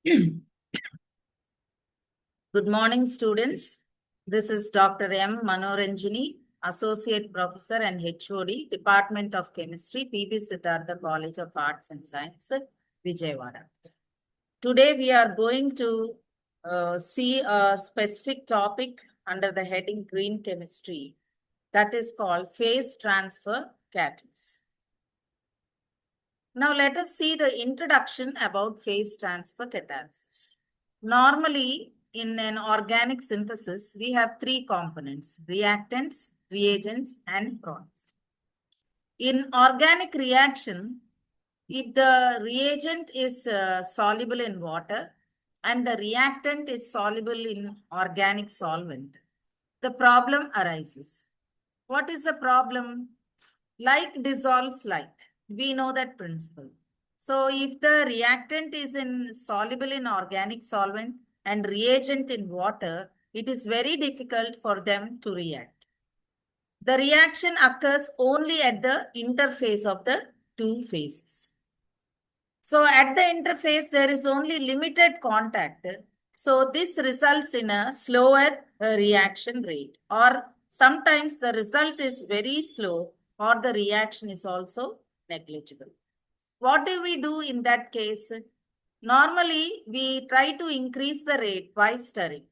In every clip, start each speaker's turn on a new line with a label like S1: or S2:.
S1: Good morning, students. This is Dr. M. Manoranjini, Associate Professor and HOD, Department of Chemistry, PB Siddhartha College of Arts and Science, Vijayawada. Today, we are going to see a specific topic under the heading Green Chemistry that is called phase transfer catalysts. Now, let us see the introduction about phase transfer catalysis. Normally, in an organic synthesis, we have three components: reactants, reagents, and products. In organic reaction, if the reagent is soluble in water and the reactant is soluble in organic solvent, the problem arises. What is the problem? Like dissolves like. We know that principle. So if the reactant is soluble in organic solvent and reagent in water, it is very difficult for them to react. The reaction occurs only at the interface of the two phases. So at the interface, there is only limited contact. So this results in a slower reaction rate, or sometimes the result is very slow or the reaction is also negligible. What do we do in that case? Normally, we try to increase the rate by stirring.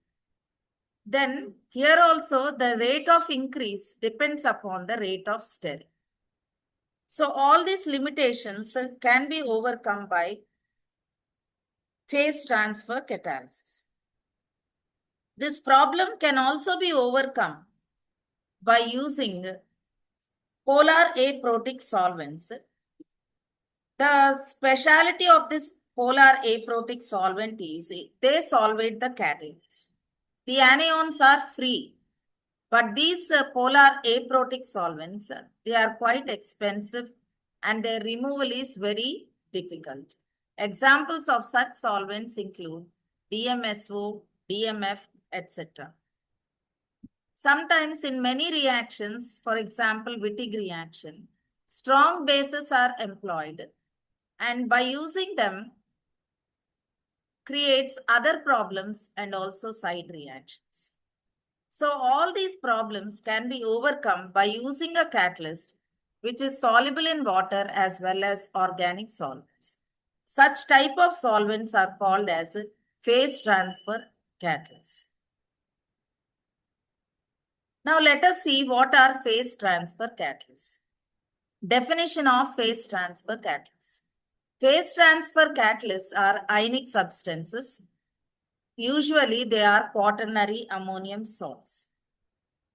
S1: Then here also the rate of increase depends upon the rate of stirring. So all these limitations can be overcome by phase transfer catalysis. This problem can also be overcome by using polar aprotic solvents. The speciality of this polar aprotic solvent is they solvate the cations. The anions are free, but these polar aprotic solvents, they are quite expensive and their removal is very difficult. Examples of such solvents include DMSO, DMF, etc. Sometimes in many reactions, for example, Wittig reaction, strong bases are employed, and by using them creates other problems and also side reactions. So all these problems can be overcome by using a catalyst which is soluble in water as well as organic solvents. Such type of solvents are called as phase transfer catalysts. Now let us see what are phase transfer catalysts. Definition of phase transfer catalysts. Phase transfer catalysts are ionic substances. Usually they are quaternary ammonium salts.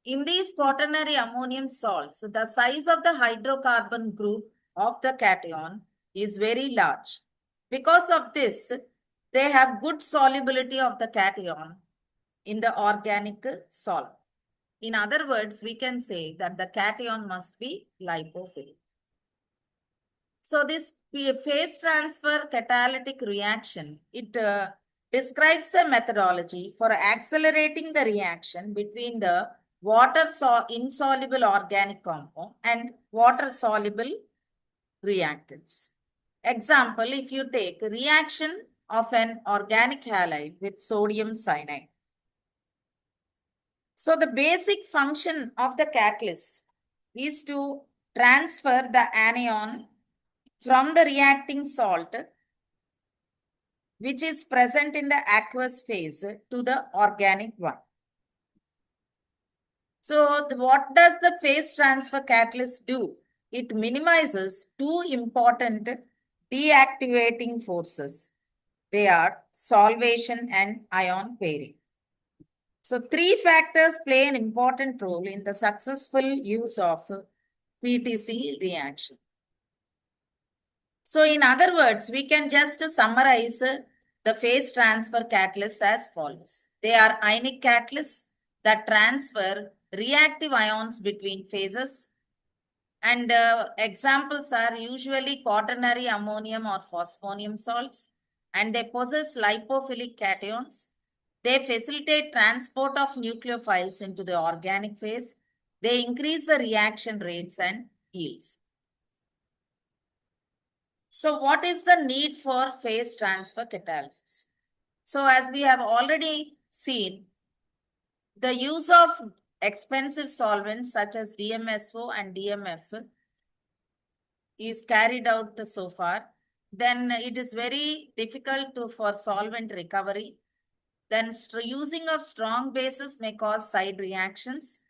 S1: In these quaternary ammonium salts, the size of the hydrocarbon group of the cation is very large. Because of this, they have good solubility of the cation in the organic solvent. In other words, we can say that the cation must be lipophilic. So this phase transfer catalytic reaction, it describes a methodology for accelerating the reaction between the insoluble organic compound and water soluble reactants. Example, if you take a reaction of an organic halide with sodium cyanide. So the basic function of the catalyst is to transfer the anion from the reacting salt, which is present in the aqueous phase, to the organic one. So what does the phase transfer catalyst do? It minimizes two important deactivating forces. They are solvation and ion pairing. So three factors play an important role in the successful use of PTC reaction. So in other words, we can just summarize the phase transfer catalysts as follows. They are ionic catalysts that transfer reactive ions between phases. And examples are usually quaternary ammonium or phosphonium salts. And they possess lipophilic cations. They facilitate transport of nucleophiles into the organic phase. They increase the reaction rates and yields. So what is the need for phase transfer catalysis? So as we have already seen, the use of expensive solvents such as DMSO and DMF is carried out so far, then it is very difficult for solvent recovery. Then using of strong bases may cause side reactions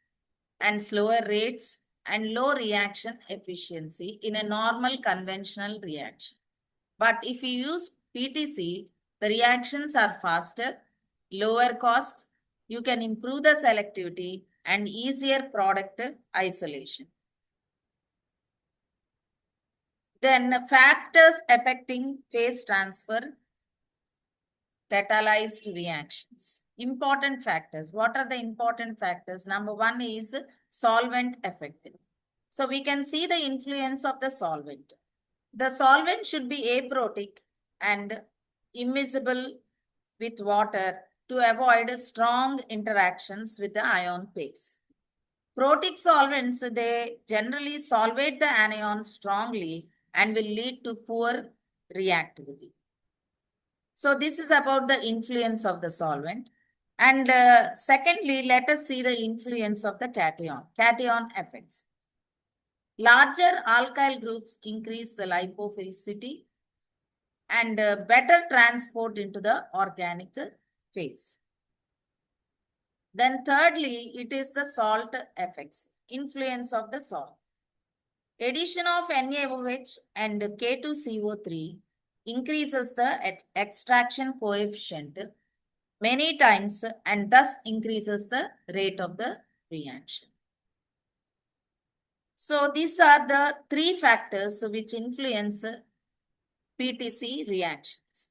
S1: and slower rates and low reaction efficiency in a normal conventional reaction. But if you use PTC, the reactions are faster, lower cost, you can improve the selectivity and easier product isolation. Then factors affecting phase transfer catalyzed reactions. Important factors. What are the important factors? Number one is solvent effect. So we can see the influence of the solvent. The solvent should be aprotic and immiscible with water to avoid strong interactions with the ion pairs. Protic solvents, they generally solvate the anion strongly and will lead to poor reactivity. So this is about the influence of the solvent. And secondly, let us see the influence of the cation effects. Larger alkyl groups increase the lipophilicity and better transport into the organic phase. Then thirdly, it is the salt effects, influence of the salt. Addition of NaOH and K2CO3 increases the extraction coefficient many times and thus increases the rate of the reaction. So these are the three factors which influence PTC reactions.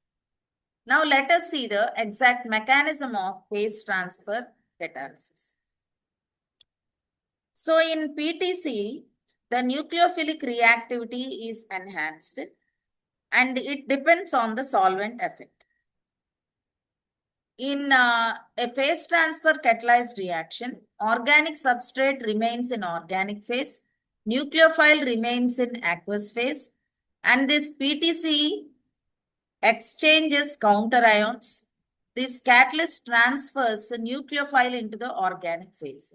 S1: Now let us see the exact mechanism of phase transfer catalysis. So in PTC, the nucleophilic reactivity is enhanced and it depends on the solvent effect. In a phase transfer catalyzed reaction, organic substrate remains in organic phase, nucleophile remains in aqueous phase, and this PTC exchanges counter ions. This catalyst transfers the nucleophile into the organic phase.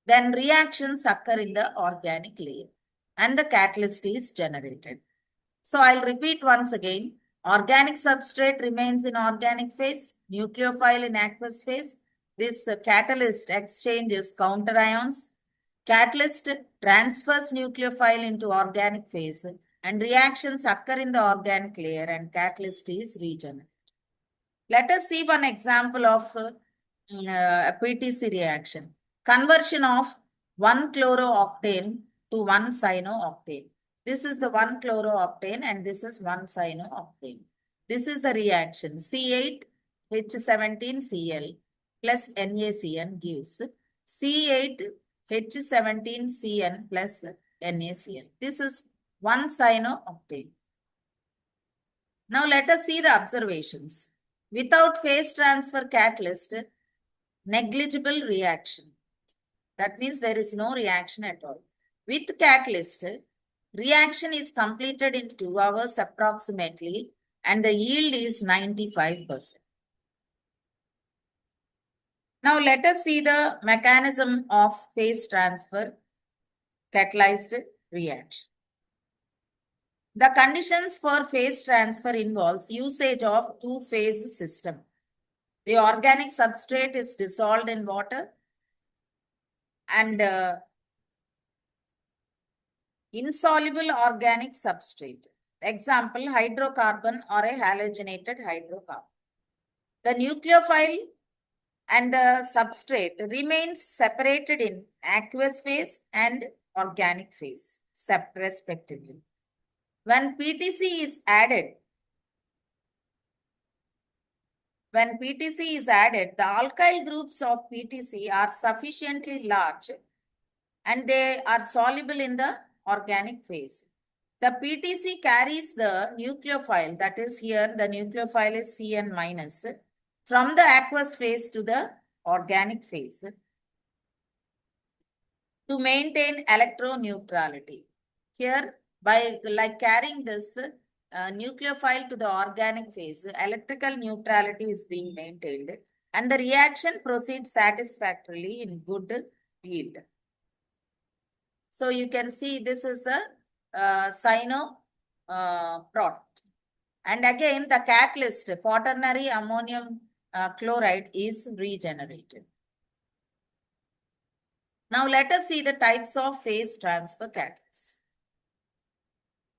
S1: Then reactions occur in the organic layer and the catalyst is generated. So I'll repeat once again. Organic substrate remains in organic phase, nucleophile in aqueous phase. This catalyst exchanges counter ions. Catalyst transfers nucleophile into organic phase and reactions occur in the organic layer and catalyst is regenerated. Let us see one example of a PTC reaction. Conversion of 1-chlorooctane to 1-cyanooctane. This is the 1-chlorooctane and this is 1-cyanooctane. This is the reaction. C8H17Cl plus NaCN gives C8H17Cn plus NaCl. This is 1-cyanooctane. Now let us see the observations. Without phase transfer catalyst, negligible reaction. That means there is no reaction at all. With catalyst, reaction is completed in 2 hours approximately and the yield is 95%. Now let us see the mechanism of phase transfer catalyzed reaction. The conditions for phase transfer involves usage of two-phase system. The organic substrate is dissolved in water and insoluble organic substrate. Example, hydrocarbon or a halogenated hydrocarbon. The nucleophile and the substrate remains separated in aqueous phase and organic phase, respectively. When PTC is added, the alkyl groups of PTC are sufficiently large and they are soluble in the organic phase. The PTC carries the nucleophile, that is here the nucleophile is Cn minus, from the aqueous phase to the organic phase to maintain electroneutrality. Here, by carrying this, nucleophile to the organic phase, electrical neutrality is being maintained and the reaction proceeds satisfactorily in good yield. So you can see this is a cyano product. And again, the catalyst, quaternary ammonium chloride, is regenerated. Now let us see the types of phase transfer catalysts.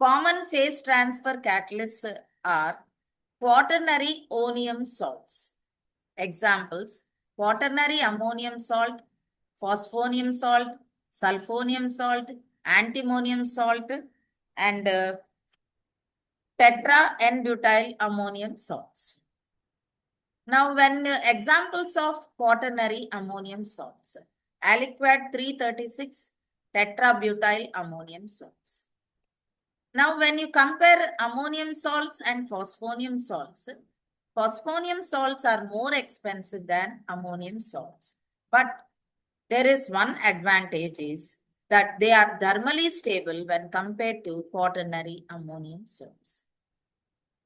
S1: Common phase transfer catalysts are quaternary ammonium salts. Examples: quaternary ammonium salt, phosphonium salt, sulfonium salt, antimonium salt, and tetra N-butyl ammonium salts. Now, when examples of quaternary ammonium salts, aliquot 336, tetrabutyl ammonium salts. Now, when you compare ammonium salts and phosphonium salts are more expensive than ammonium salts. But there is one advantage is that they are thermally stable when compared to quaternary ammonium salts.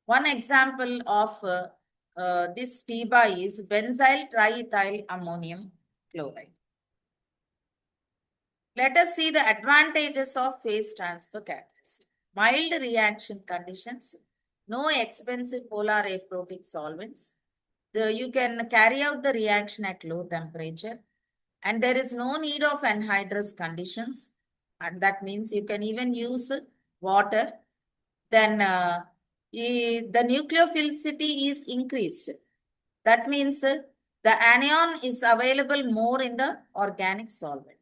S1: One example of this TBA is benzyl triethyl ammonium chloride. Let us see the advantages of phase transfer catalyst. Mild reaction conditions, no expensive polar aprotic solvents. You can carry out the reaction at low temperature, and there is no need of anhydrous conditions, and that means you can even use water. Then the nucleophilicity is increased. That means the anion is available more in the organic solvent.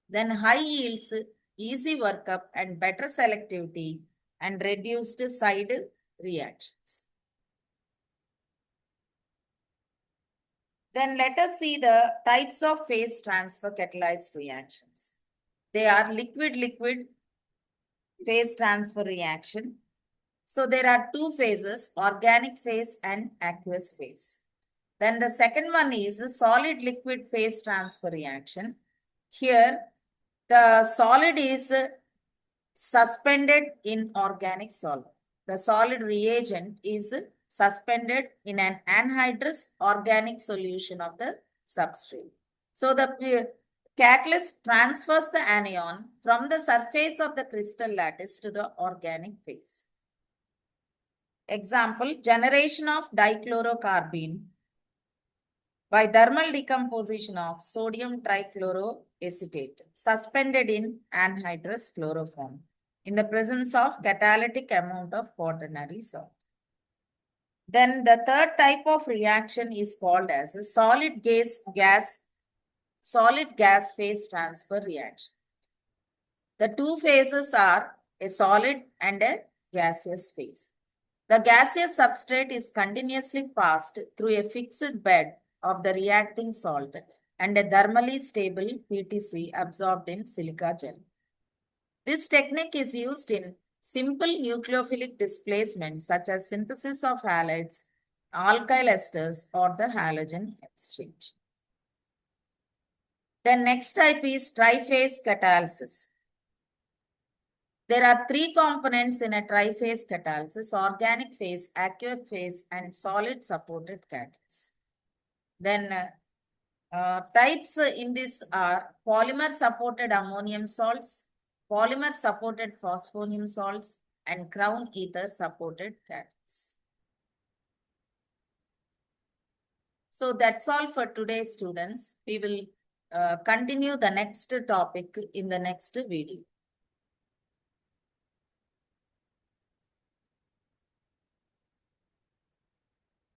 S1: Then high yields, easy workup, and better selectivity and reduced side reactions. Then let us see the types of phase transfer catalyzed reactions. They are liquid-liquid phase transfer reaction. So there are two phases, organic phase and aqueous phase. Then the second one is a solid-liquid phase transfer reaction. Here, the solid is suspended in organic solvent. The solid reagent is suspended in an anhydrous organic solution of the substrate. So the catalyst transfers the anion from the surface of the crystal lattice to the organic phase. Example, generation of dichlorocarbene by thermal decomposition of sodium trichloroacetate suspended in anhydrous chloroform in the presence of catalytic amount of quaternary salt. Then the third type of reaction is called as a solid gas phase transfer reaction. The two phases are a solid and a gaseous phase. The gaseous substrate is continuously passed through a fixed bed of the reacting salt and a thermally stable PTC absorbed in silica gel. This technique is used in simple nucleophilic displacement such as synthesis of halides, alkyl esters, or the halogen exchange. The next type is triphase catalysis. There are three components in a triphase catalysis: organic phase, aqueous phase, and solid supported catalyst. Then types in this are polymer supported ammonium salts, polymer supported phosphonium salts, and crown ether supported catalysts. So that's all for today, students. We will continue the next topic in the next video.